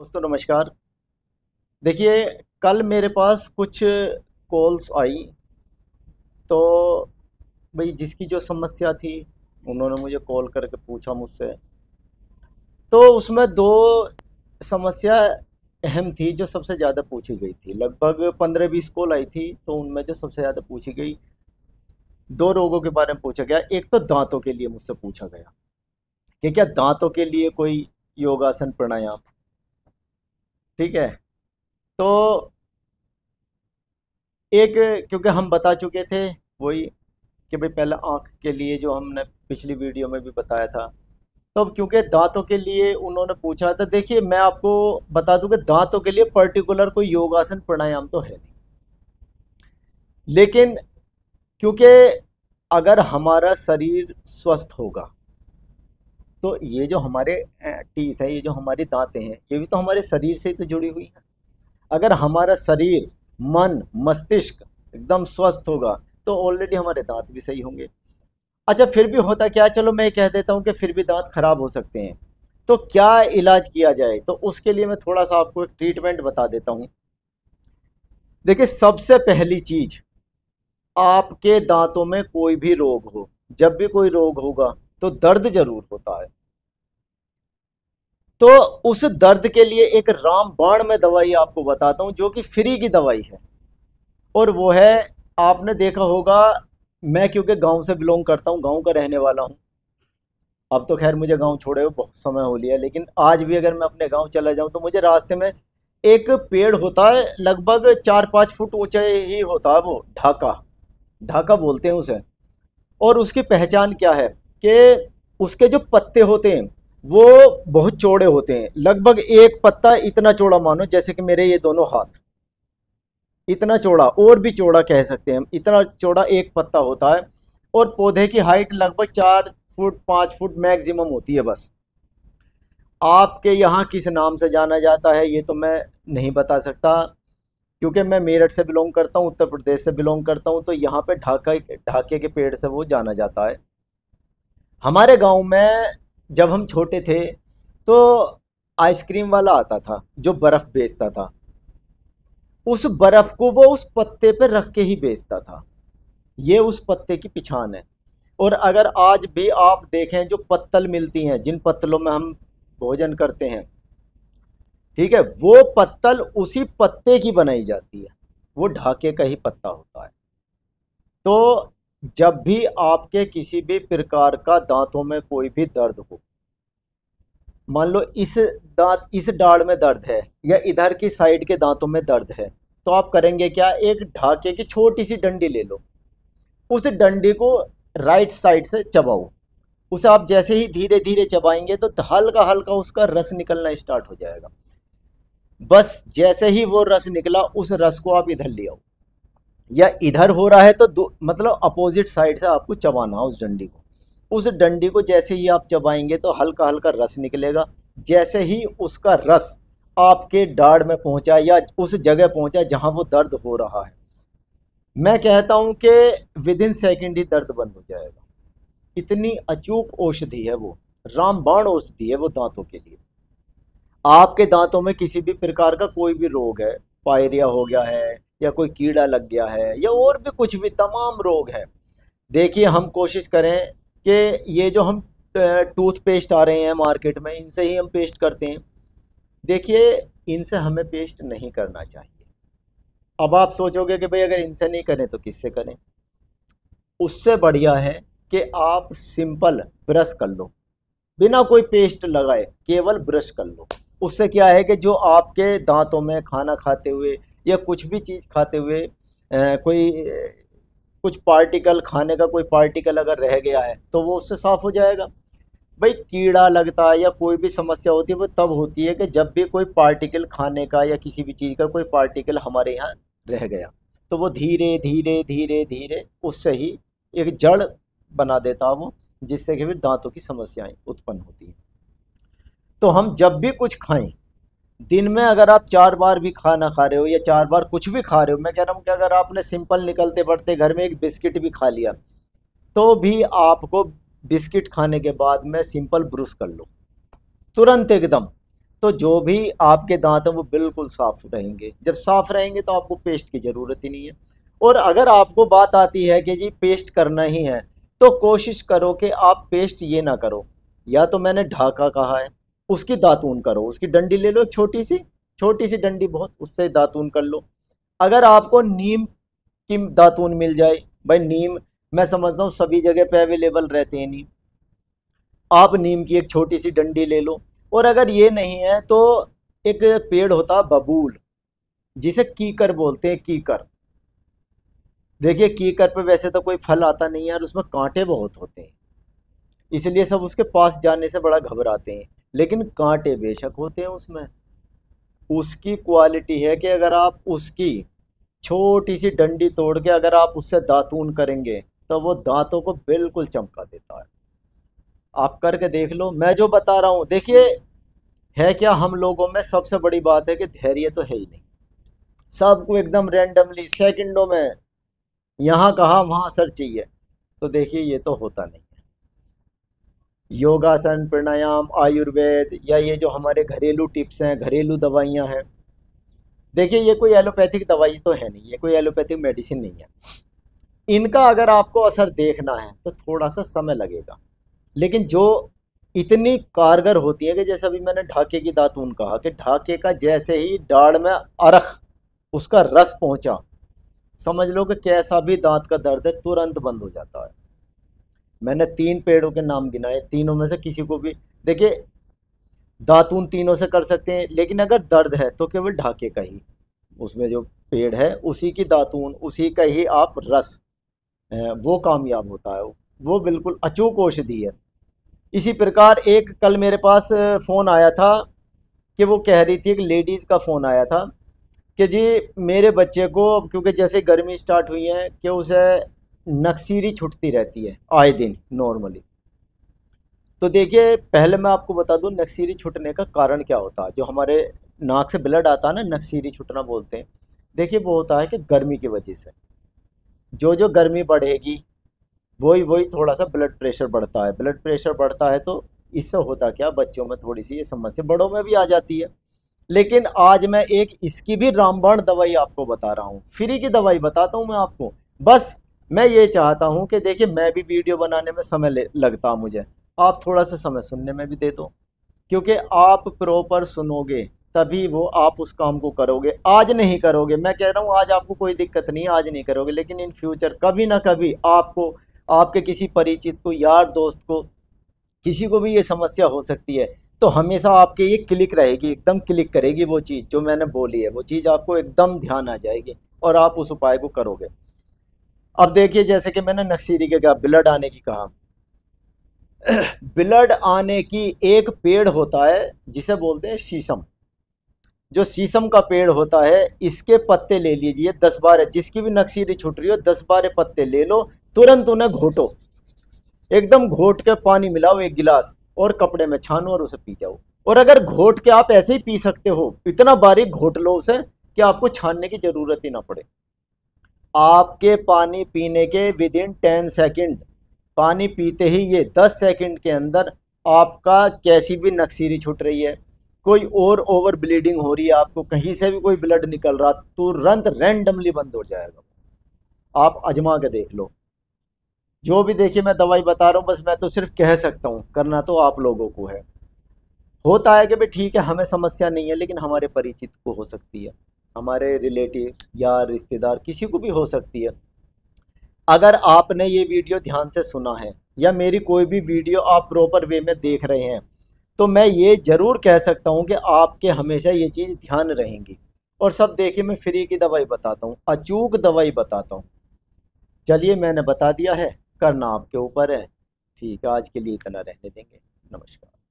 दोस्तों नमस्कार। देखिए, कल मेरे पास कुछ कॉल्स आई। तो भाई जिसकी जो समस्या थी उन्होंने मुझे कॉल करके पूछा मुझसे। तो उसमें दो समस्या अहम थी जो सबसे ज़्यादा पूछी गई थी। लगभग 15-20 कॉल आई थी, तो उनमें जो सबसे ज़्यादा पूछी गई दो रोगों के बारे में पूछा गया। एक तो दांतों के लिए मुझसे पूछा गया कि क्या दांतों के लिए कोई योगासन प्राणायाम। ठीक है। तो एक, क्योंकि हम बता चुके थे वही कि भाई पहले आँख के लिए जो हमने पिछली वीडियो में भी बताया था। तो अब क्योंकि दांतों के लिए उन्होंने पूछा था, देखिए मैं आपको बता दूं कि दांतों के लिए पर्टिकुलर कोई योगासन प्राणायाम तो है नहीं। लेकिन क्योंकि अगर हमारा शरीर स्वस्थ होगा तो ये जो हमारे टीथ है, ये जो हमारी दांतें हैं, ये भी तो हमारे शरीर से ही तो जुड़ी हुई है। अगर हमारा शरीर, मन, मस्तिष्क एकदम स्वस्थ होगा तो ऑलरेडी हमारे दांत भी सही होंगे। अच्छा, फिर भी होता क्या है, चलो मैं कह देता हूँ कि फिर भी दांत खराब हो सकते हैं, तो क्या इलाज किया जाए। तो उसके लिए मैं थोड़ा सा आपको एक ट्रीटमेंट बता देता हूँ। देखिए, सबसे पहली चीज, आपके दांतों में कोई भी रोग हो, जब भी कोई रोग होगा तो दर्द जरूर होता है। तो उस दर्द के लिए एक रामबाण में दवाई आपको बताता हूं जो कि फ्री की दवाई है। और वो है, आपने देखा होगा, मैं क्योंकि गांव से बिलोंग करता हूं, गांव का रहने वाला हूं। अब तो खैर मुझे गांव छोड़े हुए बहुत समय हो लिया, लेकिन आज भी अगर मैं अपने गांव चला जाऊं तो मुझे रास्ते में एक पेड़ होता है, लगभग 4-5 फुट ऊंचा ही होता है, वो ढाका, ढाका बोलते हैं उसे। और उसकी पहचान क्या है कि उसके जो पत्ते होते हैं वो बहुत चौड़े होते हैं। लगभग एक पत्ता इतना चौड़ा, मानो जैसे कि मेरे ये दोनों हाथ इतना चौड़ा, और भी चौड़ा कह सकते हैं हम, इतना चौड़ा एक पत्ता होता है। और पौधे की हाइट लगभग 4 फुट 5 फुट मैक्सिमम होती है बस। आपके यहाँ किस नाम से जाना जाता है ये तो मैं नहीं बता सकता, क्योंकि मैं मेरठ से बिलोंग करता हूँ, उत्तर प्रदेश से बिलोंग करता हूँ। तो यहाँ पे ढाके के पेड़ से वो जाना जाता है। हमारे गांव में जब हम छोटे थे तो आइसक्रीम वाला आता था जो बर्फ बेचता था। उस बर्फ को वो उस पत्ते पे रख के ही बेचता था। ये उस पत्ते की पहचान है। और अगर आज भी आप देखें, जो पत्तल मिलती हैं, जिन पत्तलों में हम भोजन करते हैं, ठीक है, वो पत्तल उसी पत्ते की बनाई जाती है। वो ढाके का ही पत्ता होता है। तो जब भी आपके किसी भी प्रकार का दांतों में कोई भी दर्द हो, मान लो इस डाढ़ में दर्द है या इधर की साइड के दांतों में दर्द है, तो आप करेंगे क्या, एक ढाके की छोटी सी डंडी ले लो, उस डंडी को राइट साइड से चबाओ। उसे आप जैसे ही धीरे धीरे चबाएंगे तो हल्का हल्का उसका रस निकलना स्टार्ट हो जाएगा। बस जैसे ही वो रस निकला, उस रस को आप इधर ले आओ, या इधर हो रहा है तो मतलब अपोजिट साइड से आपको चबाना उस डंडी को। उस डंडी को जैसे ही आप चबाएंगे तो हल्का हल्का रस निकलेगा। जैसे ही उसका रस आपके दाढ़ में पहुंचा या उस जगह पहुंचा जहां वो दर्द हो रहा है, मैं कहता हूं कि विद इन सेकेंड ही दर्द बंद हो जाएगा। इतनी अचूक औषधि है वो, रामबाण औषधि है वो दांतों के लिए। आपके दांतों में किसी भी प्रकार का कोई भी रोग है, पायरिया हो गया है या कोई कीड़ा लग गया है या और भी कुछ भी तमाम रोग है, देखिए हम कोशिश करें कि ये जो हम टूथपेस्ट आ रहे हैं मार्केट में, इनसे ही हम पेस्ट करते हैं। देखिए, इनसे हमें पेस्ट नहीं करना चाहिए। अब आप सोचोगे कि भाई अगर इनसे नहीं करें तो किससे करें। उससे बढ़िया है कि आप सिंपल ब्रश कर लो, बिना कोई पेस्ट लगाए केवल ब्रश कर लो। उससे क्या है कि जो आपके दांतों में खाना खाते हुए या कुछ भी चीज़ खाते हुए कोई कुछ पार्टिकल, खाने का कोई पार्टिकल अगर रह गया है तो वो उससे साफ हो जाएगा। भाई कीड़ा लगता है या कोई भी समस्या होती है वो तब होती है कि जब भी कोई पार्टिकल, खाने का या किसी भी चीज़ का कोई पार्टिकल हमारे यहाँ रह गया, तो वो धीरे धीरे धीरे धीरे उससे ही एक जड़ बना देता है वो, जिससे कि फिर दांतों की समस्याएं उत्पन्न होती हैं। तो हम जब भी कुछ खाएं, दिन में अगर आप 4 बार भी खाना खा रहे हो या 4 बार कुछ भी खा रहे हो, मैं कह रहा हूँ कि अगर आपने सिंपल निकलते बढ़ते घर में एक बिस्किट भी खा लिया, तो भी आपको बिस्किट खाने के बाद में सिंपल ब्रश कर लो तुरंत एकदम। तो जो भी आपके दांत हैं वो बिल्कुल साफ रहेंगे। जब साफ रहेंगे तो आपको पेस्ट की ज़रूरत ही नहीं है। और अगर आपको बात आती है कि जी पेस्ट करना ही है, तो कोशिश करो कि आप पेस्ट ये ना करो। या तो मैंने ढाका कहा है, उसकी दातून करो, उसकी डंडी ले लो एक छोटी सी डंडी, बहुत, उससे दातून कर लो। अगर आपको नीम की दातून मिल जाए, भाई नीम मैं समझता हूँ सभी जगह पे अवेलेबल रहते हैं नीम, आप नीम की एक छोटी सी डंडी ले लो। और अगर ये नहीं है तो एक पेड़ होता है बबूल, जिसे कीकर बोलते हैं, कीकर। देखिए कीकर पे वैसे तो कोई फल आता नहीं है और उसमें कांटे बहुत होते हैं, इसलिए सब उसके पास जाने से बड़ा घबराते हैं, लेकिन कांटे बेशक होते हैं उसमें। उसकी क्वालिटी है कि अगर आप उसकी छोटी सी डंडी तोड़ के अगर आप उससे दातून करेंगे तो वो दांतों को बिल्कुल चमका देता है। आप करके देख लो, मैं जो बता रहा हूँ। देखिए है क्या, हम लोगों में सबसे बड़ी बात है कि धैर्य तो है ही नहीं। सबको एकदम रैंडमली सेकंडों में यहाँ कहा वहाँ असर चाहिए, तो देखिए ये तो होता नहीं है। योगासन, प्राणायाम, आयुर्वेद या ये जो हमारे घरेलू टिप्स हैं, घरेलू दवाइयाँ हैं, देखिए ये कोई एलोपैथिक दवाई तो है नहीं, ये कोई एलोपैथिक मेडिसिन नहीं है। इनका अगर आपको असर देखना है तो थोड़ा सा समय लगेगा, लेकिन जो इतनी कारगर होती है कि जैसे अभी मैंने ढाके की दातून कहा कि ढाके का जैसे ही दाढ़ में अरख उसका रस पहुंचा, समझ लो कि कैसा भी दांत का दर्द है तुरंत बंद हो जाता है। मैंने 3 पेड़ों के नाम गिनाए, तीनों में से किसी को भी, देखिए दातून तीनों से कर सकते हैं, लेकिन अगर दर्द है तो केवल ढाके का ही, उसमें जो पेड़ है उसी की दातून, उसी का ही आप रस, वो कामयाब होता है, वो बिल्कुल अचूक औषधि है। इसी प्रकार एक कल मेरे पास फ़ोन आया था कि वो कह रही थी, एक लेडीज़ का फ़ोन आया था कि जी मेरे बच्चे को, क्योंकि जैसे गर्मी स्टार्ट हुई है कि उसे नक्सीरी छुटती रहती है आए दिन नॉर्मली। तो देखिए पहले मैं आपको बता दूं नक्सीरी छूटने का कारण क्या होता है। जो हमारे नाक से ब्लड आता है ना, नक्सीरी छूटना बोलते हैं। देखिए वो होता है कि गर्मी की वजह से जो जो गर्मी बढ़ेगी वही वही थोड़ा सा ब्लड प्रेशर बढ़ता है। ब्लड प्रेशर बढ़ता है तो इससे होता क्या, बच्चों में थोड़ी सी ये समस्या, बड़ों में भी आ जाती है। लेकिन आज मैं एक इसकी भी रामबाण दवाई आपको बता रहा हूँ, फ्री की दवाई बताता हूँ मैं आपको। बस मैं ये चाहता हूँ कि देखिए मैं भी वीडियो बनाने में समय लगता मुझे, आप थोड़ा सा समय सुनने में भी दे दो, क्योंकि आप प्रॉपर सुनोगे तभी वो आप उस काम को करोगे। आज नहीं करोगे, मैं कह रहा हूँ आज आपको कोई दिक्कत नहीं है, आज नहीं करोगे, लेकिन इन फ्यूचर कभी ना कभी आपको, आपके किसी परिचित को, यार दोस्त को, किसी को भी ये समस्या हो सकती है। तो हमेशा आपके ये क्लिक रहेगी, एकदम क्लिक करेगी वो चीज़ जो मैंने बोली है, वो चीज़ आपको एकदम ध्यान आ जाएगी और आप उस उपाय को करोगे। अब देखिए जैसे कि मैंने नक्सीरी के कहा, ब्लड आने की कहा, ब्लड आने की एक पेड़ होता है जिसे बोलते हैं शीशम। जो शीशम का पेड़ होता है इसके पत्ते ले लीजिए 10-12, जिसकी भी नक्सीरी छूट रही हो 10-12 पत्ते ले लो, तुरंत उन्हें घोटो, एकदम घोट के पानी मिलाओ 1 गिलास और कपड़े में छानो और उसे पी जाओ। और अगर घोट के आप ऐसे ही पी सकते हो, इतना बारीक घोट लो उसे कि आपको छानने की जरूरत ही ना पड़े। आपके पानी पीने के विदिन 10 सेकेंड, पानी पीते ही ये 10 सेकेंड के अंदर आपका कैसी भी नक्सीरी छूट रही है, कोई और ओवर ब्लीडिंग हो रही है, आपको कहीं से भी कोई ब्लड निकल रहा, तुरंत रैंडमली बंद हो जाएगा। आप आजमा के देख लो। जो भी देखिए मैं दवाई बता रहा हूँ, बस मैं तो सिर्फ कह सकता हूँ, करना तो आप लोगों को है। होता है कि भाई ठीक है हमें समस्या नहीं है, लेकिन हमारे परिचित को हो सकती है, हमारे रिलेटिव या रिश्तेदार किसी को भी हो सकती है। अगर आपने ये वीडियो ध्यान से सुना है या मेरी कोई भी वीडियो आप प्रॉपर वे में देख रहे हैं, तो मैं ये ज़रूर कह सकता हूँ कि आपके हमेशा ये चीज़ ध्यान रहेंगी। और सब देखिए मैं फ्री की दवाई बताता हूँ, अचूक दवाई बताता हूँ। चलिए मैंने बता दिया है, करना आपके ऊपर है। ठीक है, आज के लिए इतना रहने देंगे। नमस्कार।